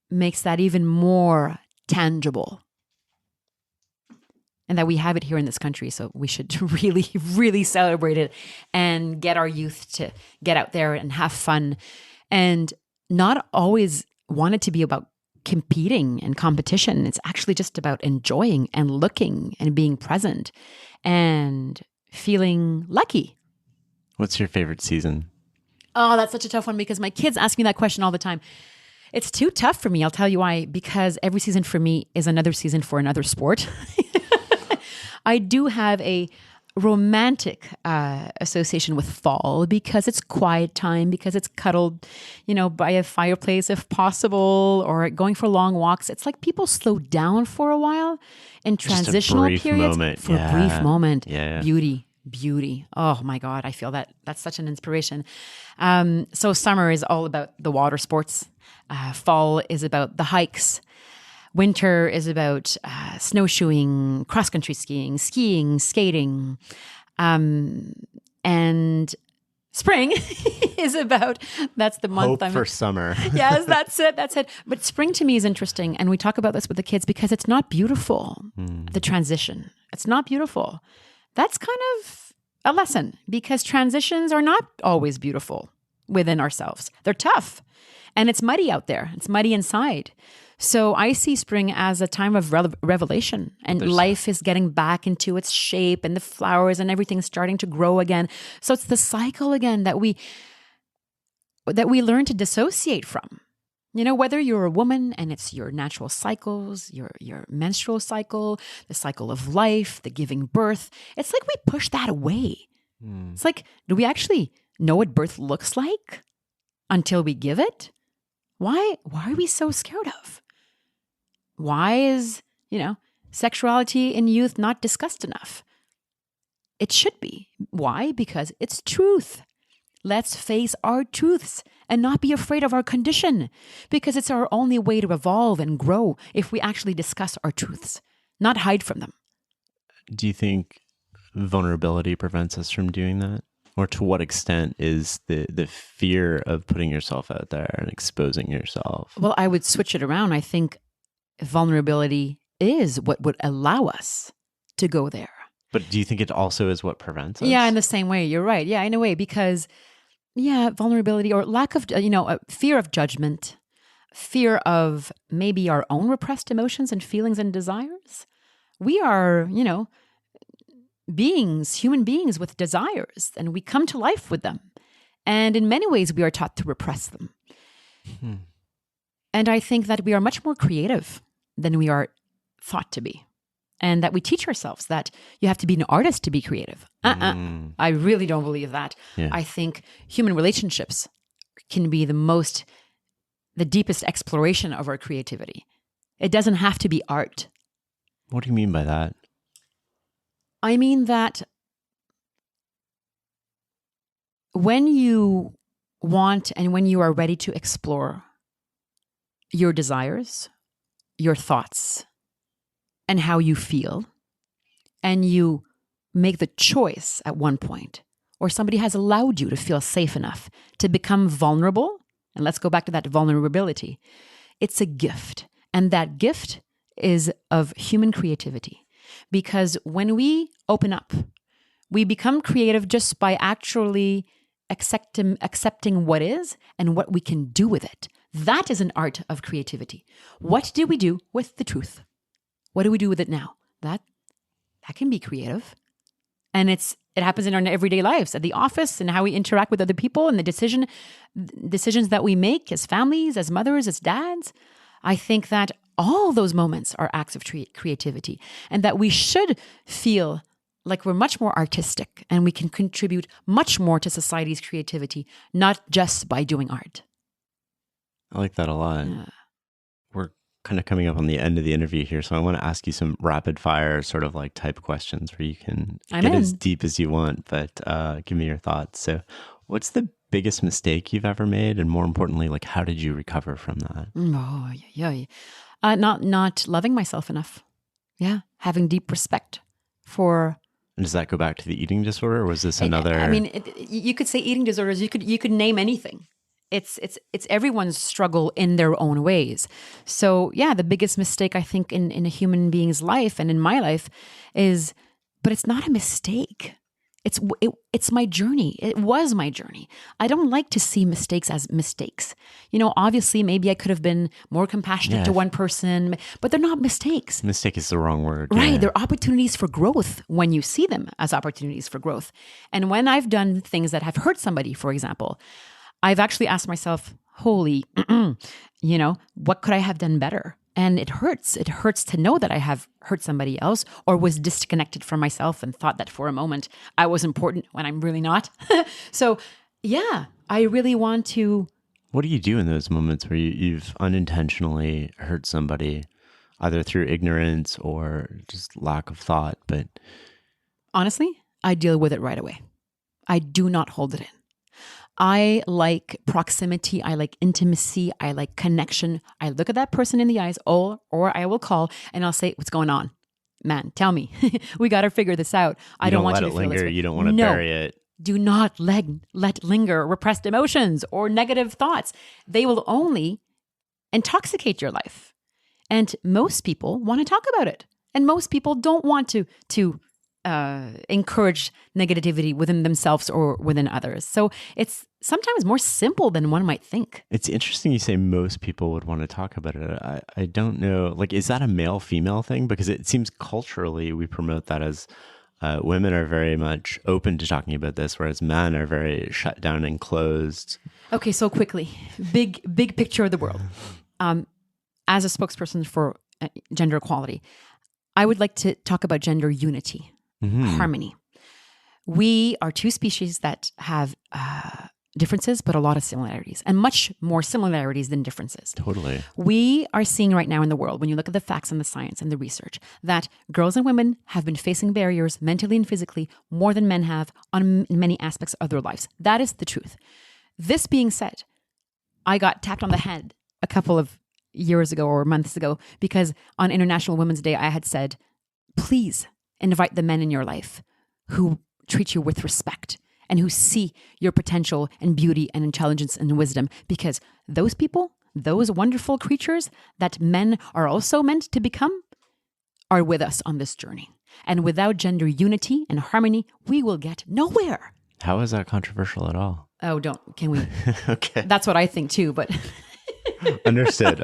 makes that even more tangible. And that we have it here in this country. So we should really, really celebrate it and get our youth to get out there and have fun and not always want it to be about competing and competition. It's actually just about enjoying and looking and being present and feeling lucky. What's your favorite season? Oh, that's such a tough one because my kids ask me that question all the time. It's too tough for me. I'll tell you why. Because every season for me is another season for another sport. I do have a romantic association with fall because it's quiet time, because it's cuddled, by a fireplace if possible, or going for long walks. It's like people slow down for a while in transitional periods for a brief moment. Yeah. Beauty. Oh my God. I feel that's such an inspiration. So summer is all about the water sports. Fall is about the hikes. Winter is about snowshoeing, cross-country skiing, skating. And spring is about, that's the month. Hope for summer. Yes, that's it. But spring to me is interesting. And we talk about this with the kids because it's not beautiful, the transition. It's not beautiful. That's kind of a lesson because transitions are not always beautiful within ourselves. They're tough. And it's muddy out there. It's muddy inside. So I see spring as a time of revelation, and life is getting back into its shape, and the flowers and everything's starting to grow again. So it's the cycle again that we learn to dissociate from. Whether you're a woman and it's your natural cycles, your menstrual cycle, the cycle of life, the giving birth, it's like we push that away. It's like, do we actually know what birth looks like until we give it? Why are we so scared of? Why is, sexuality in youth not discussed enough? It should be. Why? Because it's truth. Let's face our truths and not be afraid of our condition, because it's our only way to evolve and grow if we actually discuss our truths, not hide from them. Do you think vulnerability prevents us from doing that? Or to what extent is the fear of putting yourself out there and exposing yourself? Well, I would switch it around. I think vulnerability is what would allow us to go there. But do you think it also is what prevents us? Yeah, in the same way. You're right. Yeah, in a way, because vulnerability or lack of, fear of judgment, fear of maybe our own repressed emotions and feelings and desires. We are, human beings with desires, and we come to life with them. And in many ways, we are taught to repress them. And I think that we are much more creative than we are thought to be. And that we teach ourselves that you have to be an artist to be creative. I really don't believe that. Yeah. I think human relationships can be the deepest exploration of our creativity. It doesn't have to be art. What do you mean by that? I mean that when you want and when you are ready to explore your desires, your thoughts, and how you feel, and you make the choice at one point, or somebody has allowed you to feel safe enough to become vulnerable, and let's go back to that vulnerability, it's a gift. And that gift is of human creativity. Because when we open up, we become creative just by actually accepting what is and what we can do with it. That is an art of creativity. What do we do with the truth? What do we do with it now? That can be creative. And it happens in our everyday lives, at the office, and how we interact with other people, and the decisions that we make as families, as mothers, as dads. I think that all those moments are acts of creativity, and that we should feel like we're much more artistic and we can contribute much more to society's creativity, not just by doing art. I like that a lot. Yeah. We're kind of coming up on the end of the interview here, so I want to ask you some rapid fire sort of like type questions where you can get as deep as you want, but give me your thoughts. So what's the biggest mistake you've ever made? And more importantly, like, how did you recover from that? Not loving myself enough. Yeah. Having deep respect for. And does that go back to the eating disorder, or was this another? I mean, you could say eating disorders. You could name anything. It's everyone's struggle in their own ways. So yeah, the biggest mistake I think in a human being's life and in my life is, but it's not a mistake. It's my journey. It was my journey. I don't like to see mistakes as mistakes. Obviously, maybe I could have been more compassionate to one person, but they're not mistakes. Mistake is the wrong word. Right. Yeah. They're opportunities for growth when you see them as opportunities for growth. And when I've done things that have hurt somebody, for example, I've actually asked myself, holy, what could I have done better? And it hurts. It hurts to know that I have hurt somebody else or was disconnected from myself and thought that for a moment I was important when I'm really not. So yeah, I really want to. What do you do in those moments where you've unintentionally hurt somebody, either through ignorance or just lack of thought? But honestly, I deal with it right away. I do not hold it in. I like proximity. I like intimacy. I like connection. I look at that person in the eyes, or I will call and I'll say, what's going on? Man, tell me. We got to figure this out. I don't want you to let it linger. Feel You don't want to bury it. Do not let linger repressed emotions or negative thoughts. They will only intoxicate your life. And most people want to talk about it. And most people don't want to encourage negativity within themselves or within others. So it's sometimes more simple than one might think. It's interesting you say most people would want to talk about it. I don't know. Like, is that a male-female thing? Because it seems culturally we promote that as women are very much open to talking about this, whereas men are very shut down and closed. Okay, so quickly, big picture of the world. As a spokesperson for gender equality, I would like to talk about gender unity. Harmony. We are two species that have differences, but a lot of similarities, and much more similarities than differences. Totally. We are seeing right now in the world, when you look at the facts and the science and the research, that girls and women have been facing barriers mentally and physically more than men have on many aspects of their lives. That is the truth. This being said, I got tapped on the head a couple of years ago or months ago because on International Women's Day, I had said, please invite the men in your life who treat you with respect and who see your potential and beauty and intelligence and wisdom, because those people, those wonderful creatures that men are also meant to become, are with us on this journey. And without gender unity and harmony, we will get nowhere. How is that controversial at all? Oh, can we? Okay. That's what I think too, but. Understood.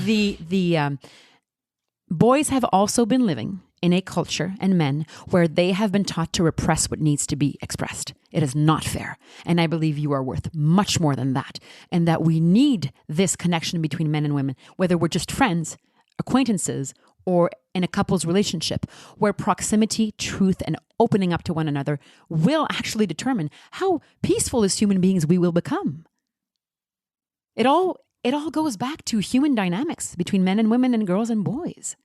The boys have also been living in a culture, and men, where they have been taught to repress what needs to be expressed. It is not fair. And I believe you are worth much more than that. And that we need this connection between men and women, whether we're just friends, acquaintances, or in a couple's relationship, where proximity, truth, and opening up to one another will actually determine how peaceful as human beings we will become. It all goes back to human dynamics between men and women and girls and boys.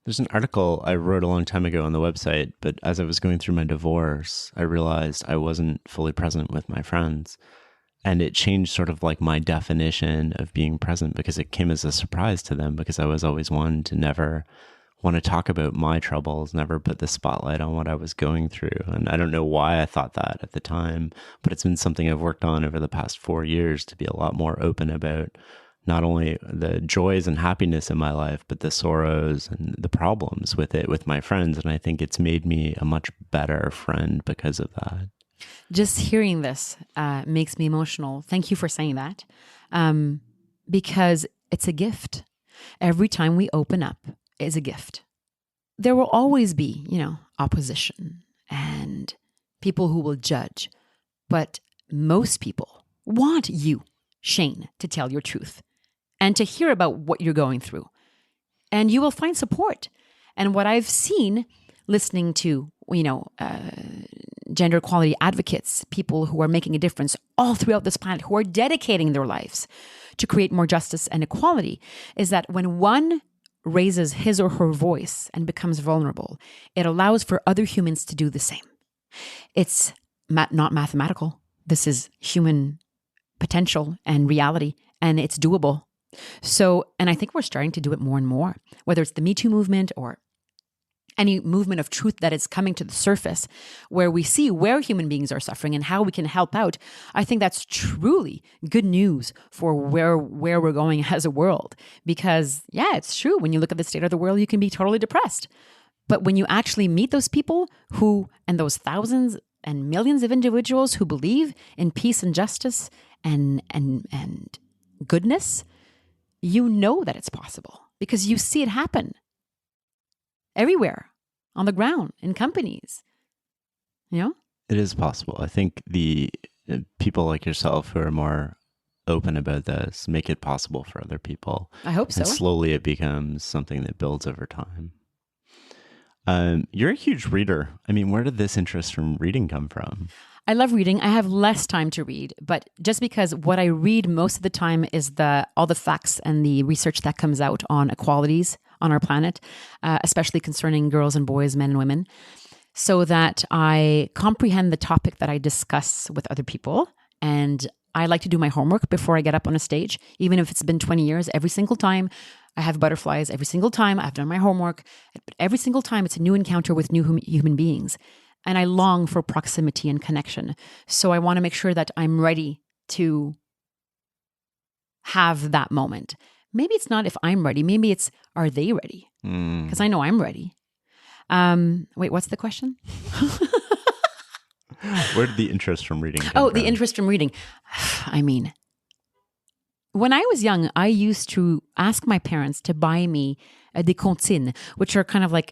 There's an article I wrote a long time ago on the website, but as I was going through my divorce, I realized I wasn't fully present with my friends. And it changed sort of like my definition of being present, because it came as a surprise to them, because I was always one to never want to talk about my troubles, never put the spotlight on what I was going through. And I don't know why I thought that at the time, but it's been something I've worked on over the past 4 years to be a lot more open about not only the joys and happiness in my life, but the sorrows and the problems with it with my friends. And I think it's made me a much better friend because of that. Just hearing this makes me emotional. Thank you for saying that, because it's a gift. Every time we open up is a gift. There will always be, opposition and people who will judge. But most people want you, Shane, to tell your truth and to hear about what you're going through. And you will find support. And what I've seen listening to, gender equality advocates, people who are making a difference all throughout this planet, who are dedicating their lives to create more justice and equality, is that when one raises his or her voice and becomes vulnerable, it allows for other humans to do the same. It's not mathematical. This is human potential and reality, and it's doable. So, and I think we're starting to do it more and more, whether it's the Me Too movement or any movement of truth that is coming to the surface, where we see where human beings are suffering and how we can help out. I think that's truly good news for where we're going as a world. Because yeah, it's true. When you look at the state of the world, you can be totally depressed. But when you actually meet those people and those thousands and millions of individuals who believe in peace and justice and goodness, you know that it's possible because you see it happen everywhere, on the ground, in companies. It is possible. I think the people like yourself who are more open about this make it possible for other people. I hope so. And slowly it becomes something that builds over time. You're a huge reader. I mean, where did this interest from reading come from? I love reading. I have less time to read, but just because what I read most of the time is all the facts and the research that comes out on equalities on our planet, especially concerning girls and boys, men and women, so that I comprehend the topic that I discuss with other people. And I like to do my homework before I get up on a stage, even if it's been 20 years. Every single time I have butterflies, every single time I've done my homework, but every single time it's a new encounter with new human beings. And I long for proximity and connection. So I want to make sure that I'm ready to have that moment. Maybe it's not if I'm ready. Maybe it's, are they ready? Because I know I'm ready. Wait, what's the question? Where did the interest from reading come from? The interest from reading. I mean, when I was young, I used to ask my parents to buy me des comptines, which are kind of like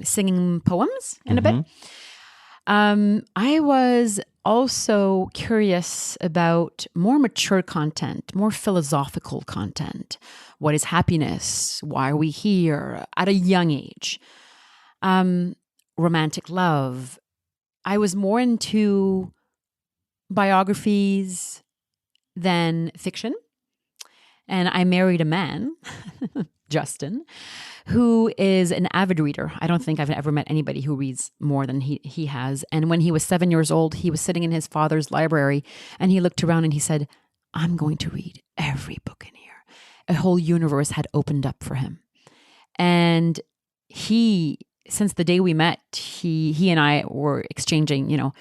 singing poems in a bit. I was also curious about more mature content, more philosophical content. What is happiness? Why are we here? At a young age. Romantic love. I was more into biographies than fiction. And I married a man, Justin, who is an avid reader. I don't think I've ever met anybody who reads more than he has. And when he was 7 years old, he was sitting in his father's library and he looked around and he said, I'm going to read every book in here. A whole universe had opened up for him. And since the day we met, he and I were exchanging,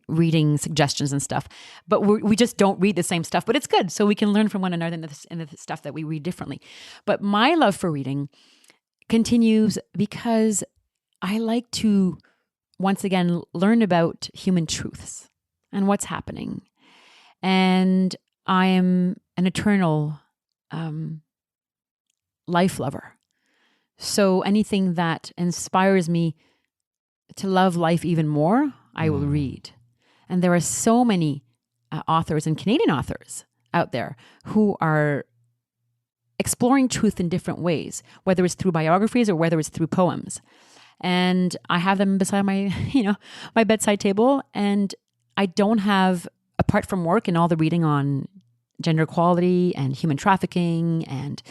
reading suggestions and stuff. But we just don't read the same stuff. But it's good, so we can learn from one another in the stuff that we read differently. But my love for reading continues because I like to, once again, learn about human truths and what's happening. And I am an eternal life lover. So anything that inspires me to love life even more, I will read. And there are so many authors and Canadian authors out there who are exploring truth in different ways, whether it's through biographies or whether it's through poems. And I have them beside my, my bedside table. And I don't have, apart from work and all the reading on gender equality and human trafficking and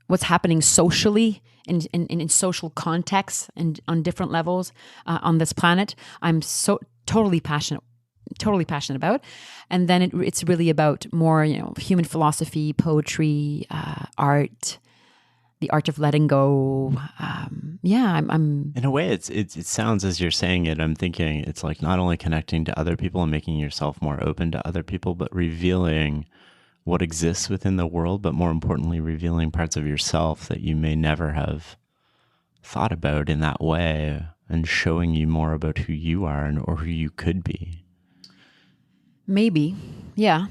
what's happening socially in social contexts and on different levels on this planet, I'm so totally passionate about. And then it's really about more, human philosophy, poetry, art, the art of letting go. I'm in a way, it sounds, as you're saying it, I'm thinking it's like not only connecting to other people and making yourself more open to other people, but revealing what exists within the world, but more importantly, revealing parts of yourself that you may never have thought about in that way, and showing you more about who you are or who you could be. Maybe. Yeah.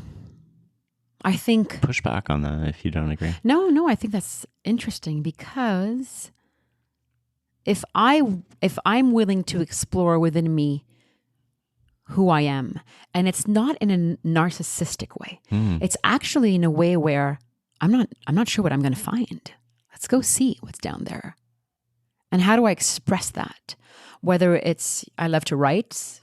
I think... Push back on that if you don't agree. No, I think that's interesting because if I'm willing to explore within me who I am, and it's not in a narcissistic way. It's actually in a way where I'm not sure what I'm going to find. Let's go see what's down there. And how do I express that? Whether it's, I love to write.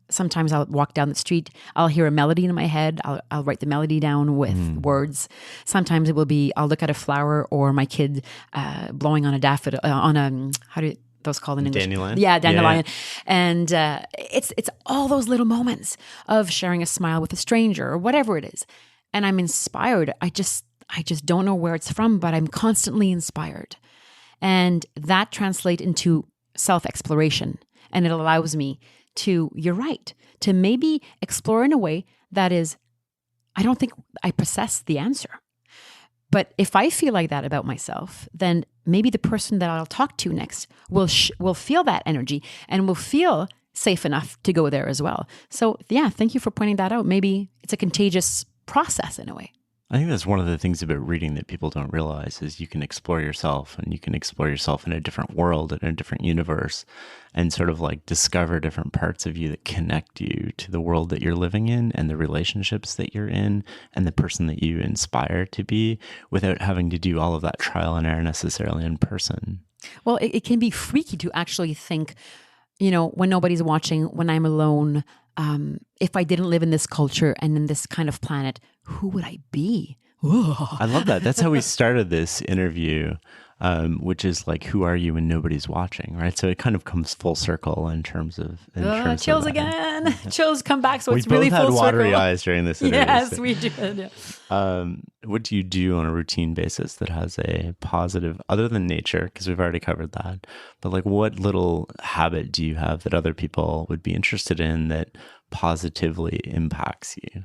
Sometimes I'll walk down the street. I'll hear a melody in my head. I'll write the melody down with words. Sometimes it will be, I'll look at a flower or my kid blowing on a daffodil, those called in English? Dandelion? Yeah, dandelion. Yeah. And it's all those little moments of sharing a smile with a stranger or whatever it is. and I'm inspired. I just don't know where it's from, but I'm constantly inspired. And that translates into self-exploration. And it allows me to, you're right, to maybe explore in a way that is, I don't think I possess the answer. But if I feel like that about myself, then maybe the person that I'll talk to next will feel that energy and will feel safe enough to go there as well. So yeah, thank you for pointing that out. Maybe it's a contagious process in a way. I think that's one of the things about reading that people don't realize is you can explore yourself, and you can explore yourself in a different world, in a different universe, and sort of like discover different parts of you that connect you to the world that you're living in and the relationships that you're in and the person that you inspire to be, without having to do all of that trial and error necessarily in person. Well, it can be freaky to actually think, you know, when nobody's watching, when I'm alone, if I didn't live in this culture and in this kind of planet, who would I be? I love that. That's how we started this interview, which is like, who are you when nobody's watching, right? So it kind of comes full circle in terms of... chills again. Chills come back, so it's really full circle. We both had watery eyes during this interview. Yes, we did. Yeah. What do you do on a routine basis that has a positive, other than nature, because we've already covered that, but like what little habit do you have that other people would be interested in that positively impacts you?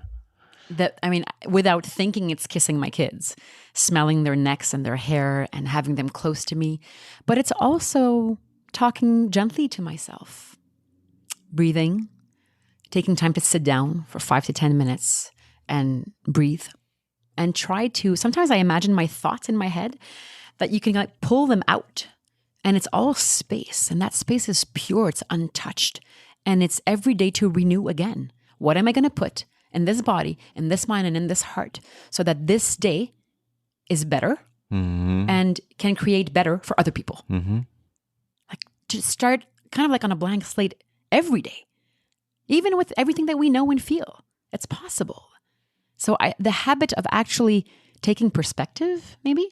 That, I mean, without thinking, it's kissing my kids, smelling their necks and their hair and having them close to me. But it's also talking gently to myself, breathing, taking time to sit down for 5 to 10 minutes and breathe and try to, sometimes I imagine my thoughts in my head that you can like pull them out, and it's all space, and that space is pure, it's untouched, and it's every day to renew again. What am I going to put in this body, in this mind, and in this heart, so that this day is better and can create better for other people? Like to start kind of like on a blank slate every day, even with everything that we know and feel. It's possible. So the habit of actually taking perspective, maybe,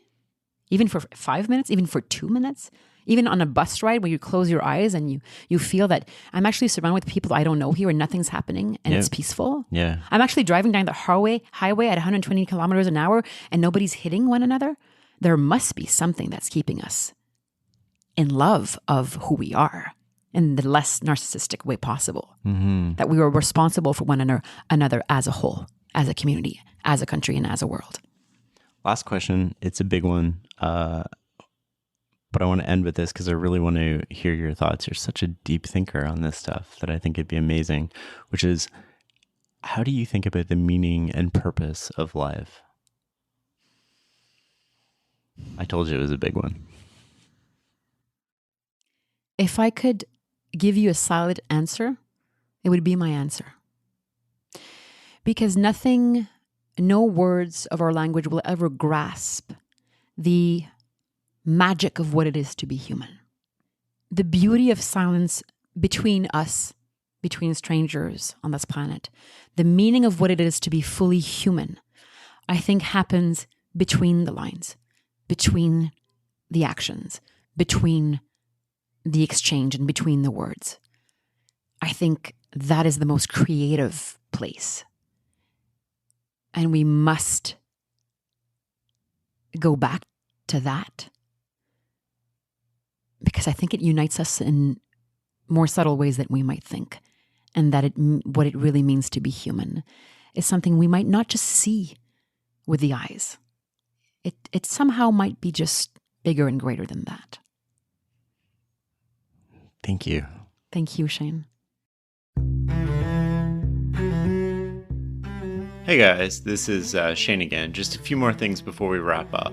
even for 5 minutes, even for 2 minutes, even on a bus ride where you close your eyes and you feel that I'm actually surrounded with people I don't know here and nothing's happening and it's peaceful. Yeah. I'm actually driving down the highway at 120 kilometers an hour and nobody's hitting one another. There must be something that's keeping us in love of who we are in the less narcissistic way possible. That we are responsible for one another as a whole, as a community, as a country, and as a world. Last question. It's a big one. But I want to end with this because I really want to hear your thoughts. You're such a deep thinker on this stuff that I think it'd be amazing, which is, how do you think about the meaning and purpose of life? I told you it was a big one. If I could give you a solid answer, it would be my answer. Because no words of our language will ever grasp the magic of what it is to be human. The beauty of silence between us, between strangers on this planet. The meaning of what it is to be fully human, I think happens between the lines, between the actions, between the exchange, and between the words. I think that is the most creative place. And we must go back to that, because I think it unites us in more subtle ways than we might think. And that what it really means to be human is something we might not just see with the eyes. It somehow might be just bigger and greater than that. Thank you. Thank you, Shane. Hey guys, this is Shane again. Just a few more things before we wrap up.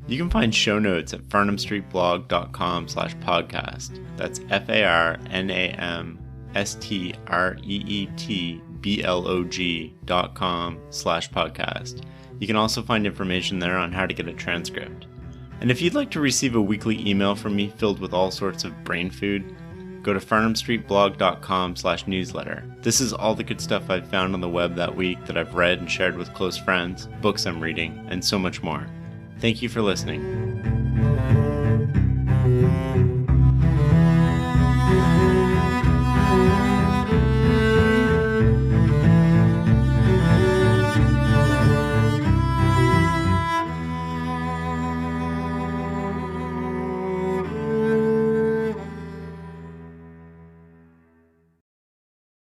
You can find show notes at farnamstreetblog.com/podcast. That's FARNAMSTREETBLOG.com/podcast. You can also find information there on how to get a transcript. And if you'd like to receive a weekly email from me filled with all sorts of brain food, go to farnamstreetblog.com/newsletter. This is all the good stuff I've found on the web that week that I've read and shared with close friends, books I'm reading, and so much more. Thank you for listening.